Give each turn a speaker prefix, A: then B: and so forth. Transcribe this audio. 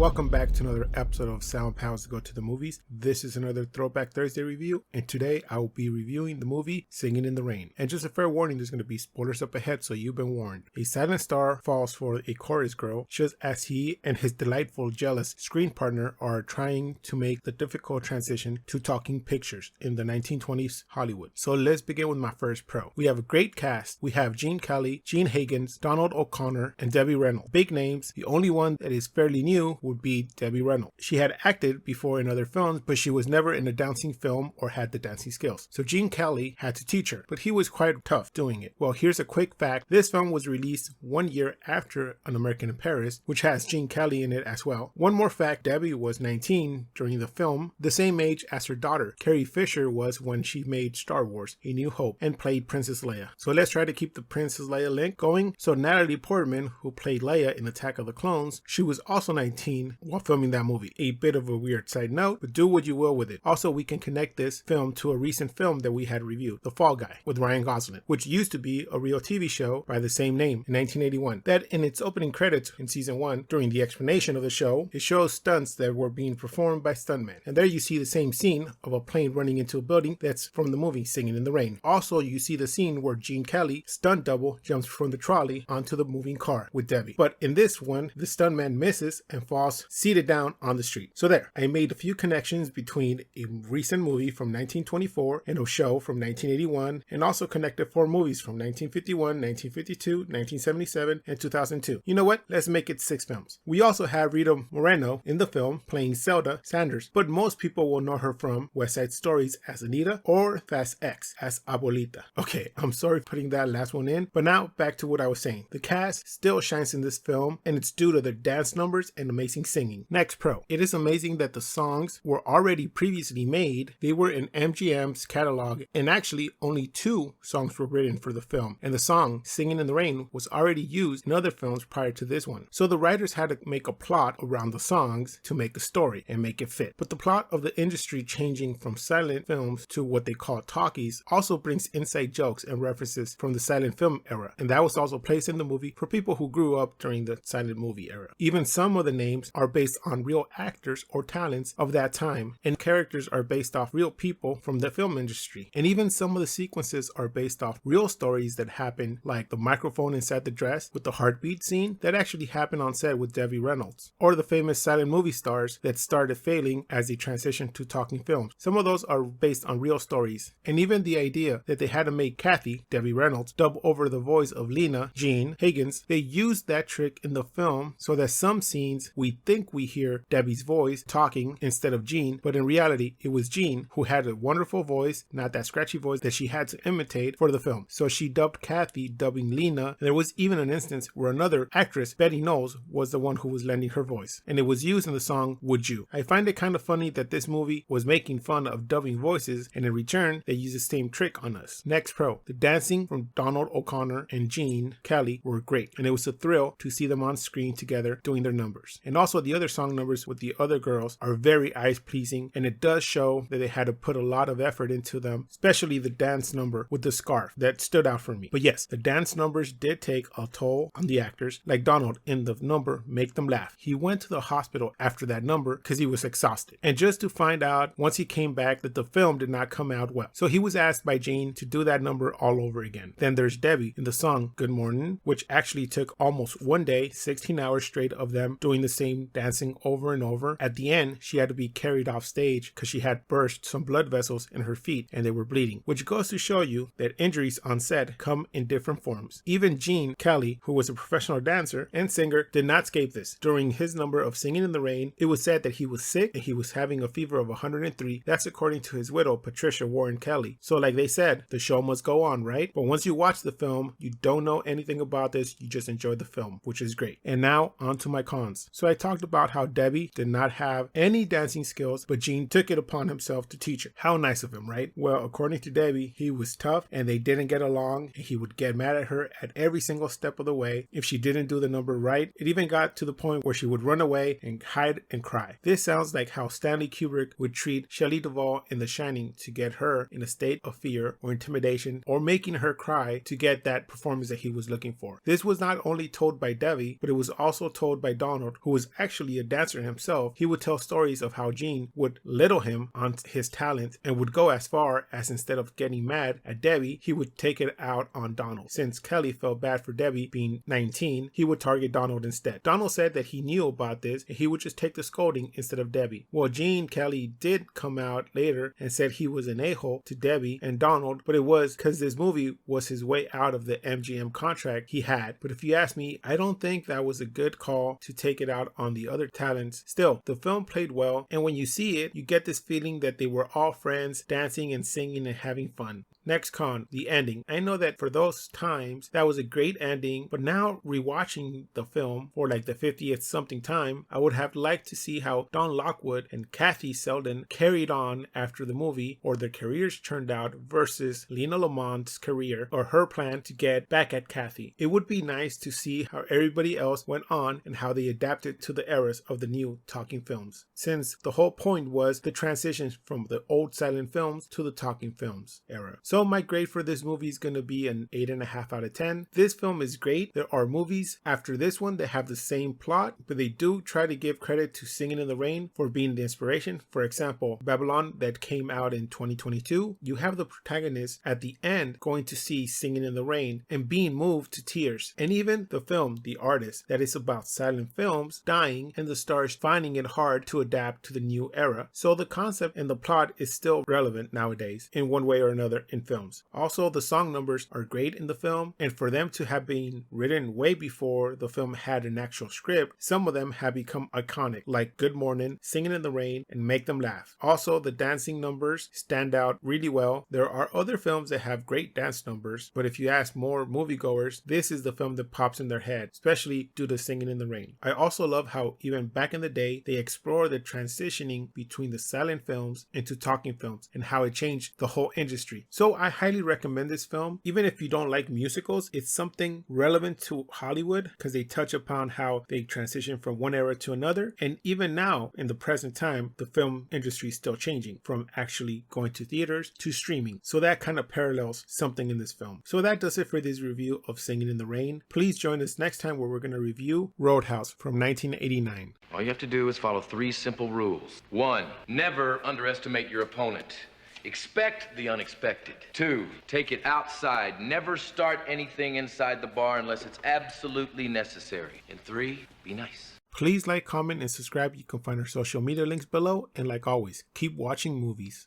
A: welcome back to another episode of Sound Pounds to Go to the Movies. This is another Throwback Thursday review, and today I will be reviewing the movie Singin' in the Rain. And just a fair warning, there's going to be spoilers up ahead, so you've been warned. A silent star falls for a chorus girl just as he and his delightful, jealous screen partner are trying to make the difficult transition to talking pictures in the 1920s Hollywood. So let's begin with my first pro. We have a great cast. We have Gene Kelly, Gene Higgins, Donald O'Connor, and Debbie Reynolds. Big names. The only one that is fairly new would be Debbie Reynolds. She had acted before in other films, but she was never in a dancing film or had the dancing skills. So Gene Kelly had to teach her, but he was quite tough doing it. Well, here's a quick fact. This film was released 1 year after An American in Paris, which has Gene Kelly in it as well. One more fact, Debbie was 19 during the film, the same age as her daughter, Carrie Fisher, was when she made Star Wars, A New Hope, and played Princess Leia. So let's try to keep the Princess Leia link going. So Natalie Portman, who played Leia in Attack of the Clones, she was also 19 while filming that movie. A bit of a weird side note, but do what you will with it. Also, we can connect this film to a recent film that we had reviewed, The Fall Guy, with Ryan Gosling, which used to be a real TV show by the same name in 1981. That in its opening credits in season 1, during the explanation of the show, it shows stunts that were being performed by stuntmen. And there you see the same scene of a plane running into a building that's from the movie Singin' in the Rain. Also, you see the scene where Gene Kelly, stunt double, jumps from the trolley onto the moving car with Debbie. But in this one, the stuntman misses and falls seated down on the street. So there, I made a few connections between a recent movie from 1924 and a show from 1981, and also connected 4 movies from 1951, 1952, 1977, and 2002. You know what? Let's make it 6 films. We also have Rita Moreno in the film playing Zelda Sanders, but most people will know her from West Side Stories as Anita or Fast X as Abuelita. Okay, I'm sorry putting that last one in, but now back to what I was saying. The cast still shines in this film, and it's due to their dance numbers and amazing singing. Next pro. It is amazing that the songs were already previously made. They were in MGM's catalog, and actually only 2 songs were written for the film, and the song Singin' in the Rain was already used in other films prior to this one. So the writers had to make a plot around the songs to make a story and make it fit. But the plot of the industry changing from silent films to what they call talkies also brings inside jokes and references from the silent film era, and that was also placed in the movie for people who grew up during the silent movie era. Even some of the names are based on real actors or talents of that time, and characters are based off real people from the film industry. And even some of the sequences are based off real stories that happened, like the microphone inside the dress with the heartbeat scene that actually happened on set with Debbie Reynolds, or the famous silent movie stars that started failing as they transitioned to talking films. Some of those are based on real stories, and even the idea that they had to make Kathy, Debbie Reynolds, dub over the voice of Lena, Gene Higgins, they used that trick in the film so that some scenes we think we hear Debbie's voice talking instead of Gene, but in reality it was Gene who had a wonderful voice, not that scratchy voice that she had to imitate for the film. So she dubbed Kathy, dubbing Lena, and there was even an instance where another actress, Betty Knowles, was the one who was lending her voice, and it was used in the song Would You. I find it kind of funny that this movie was making fun of dubbing voices, and in return they used the same trick on us. Next pro. The dancing from Donald O'Connor and Gene Kelly were great, and it was a thrill to see them on screen together doing their numbers. And also the other song numbers with the other girls are very eyes-pleasing, and it does show that they had to put a lot of effort into them, especially the dance number with the scarf that stood out for me. But yes, the dance numbers did take a toll on the actors, like Donald in the number Make Them Laugh. He went to the hospital after that number because he was exhausted, and just to find out once he came back that the film did not come out well. So he was asked by Gene to do that number all over again. Then there's Debbie in the song Good Morning, which actually took almost 1 day, 16 hours straight of them doing the same dancing over and over. At the end, she had to be carried off stage because she had burst some blood vessels in her feet and they were bleeding, which goes to show you that injuries on set come in different forms. Even Gene Kelly, who was a professional dancer and singer, did not escape this. During his number of Singin' in the Rain, it was said that he was sick and he was having a fever of 103. That's according to his widow, Patricia Warren Kelly. So like they said, the show must go on, right? But once you watch the film, you don't know anything about this, you just enjoy the film, which is great. And now on to my cons. So I talked about how Debbie did not have any dancing skills, but Gene took it upon himself to teach her. How nice of him, right? Well, according to Debbie, he was tough and they didn't get along, and he would get mad at her at every single step of the way if she didn't do the number right. It even got to the point where she would run away and hide and cry. This sounds like how Stanley Kubrick would treat Shelley Duvall in The Shining to get her in a state of fear or intimidation, or making her cry to get that performance that he was looking for. This was not only told by Debbie, but it was also told by Donald, who was actually a dancer himself, he would tell stories of how Gene would little him on his talent and would go as far as instead of getting mad at Debbie, he would take it out on Donald. Since Kelly felt bad for Debbie being 19, he would target Donald instead. Donald said that he knew about this and he would just take the scolding instead of Debbie. Well, Gene Kelly did come out later and said he was an a-hole to Debbie and Donald, but it was because this movie was his way out of the MGM contract he had. But if you ask me, I don't think that was a good call to take it out on the other talents. Still, the film played well, and when you see it, you get this feeling that they were all friends, dancing and singing and having fun. Next con, the ending. I know that for those times, that was a great ending, but now rewatching the film for like the 50th something time, I would have liked to see how Don Lockwood and Kathy Selden carried on after the movie, or their careers turned out, versus Lena Lamont's career or her plan to get back at Kathy. It would be nice to see how everybody else went on and how they adapted to the eras of the new talking films, since the whole point was the transition from the old silent films to the talking films era. So my grade for this movie is going to be an 8.5 out of 10. This film is great. There are movies after this one that have the same plot, but they do try to give credit to Singin' in the Rain for being the inspiration. For example, Babylon that came out in 2022, you have the protagonist at the end going to see Singin' in the Rain and being moved to tears. And even the film, The Artist, that is about silent films dying and the stars finding it hard to adapt to the new era. So the concept and the plot is still relevant nowadays in one way or another in films. Also, the song numbers are great in the film, and for them to have been written way before the film had an actual script, some of them have become iconic, like Good Morning, Singin' in the Rain, and Make Them Laugh. Also, the dancing numbers stand out really well. There are other films that have great dance numbers, but if you ask more moviegoers, this is the film that pops in their head, especially due to Singin' in the Rain. I also love how even back in the day, they explore the transitioning between the silent films into talking films and how it changed the whole industry. So I highly recommend this film. Even if you don't like musicals, it's something relevant to Hollywood because they touch upon how they transition from one era to another. And even now, in the present time, the film industry is still changing from actually going to theaters to streaming. So that kind of parallels something in this film. So that does it for this review of Singin' in the Rain. Please join us next time where we're going to review Roadhouse from 1989.
B: All you have to do is follow 3 simple rules. 1, never underestimate your opponent. Expect the unexpected. 2, take it outside. Never start anything inside the bar unless it's absolutely necessary. And 3, be nice.
A: Please like, comment, and subscribe. You can find our social media links below. And like always, keep watching movies.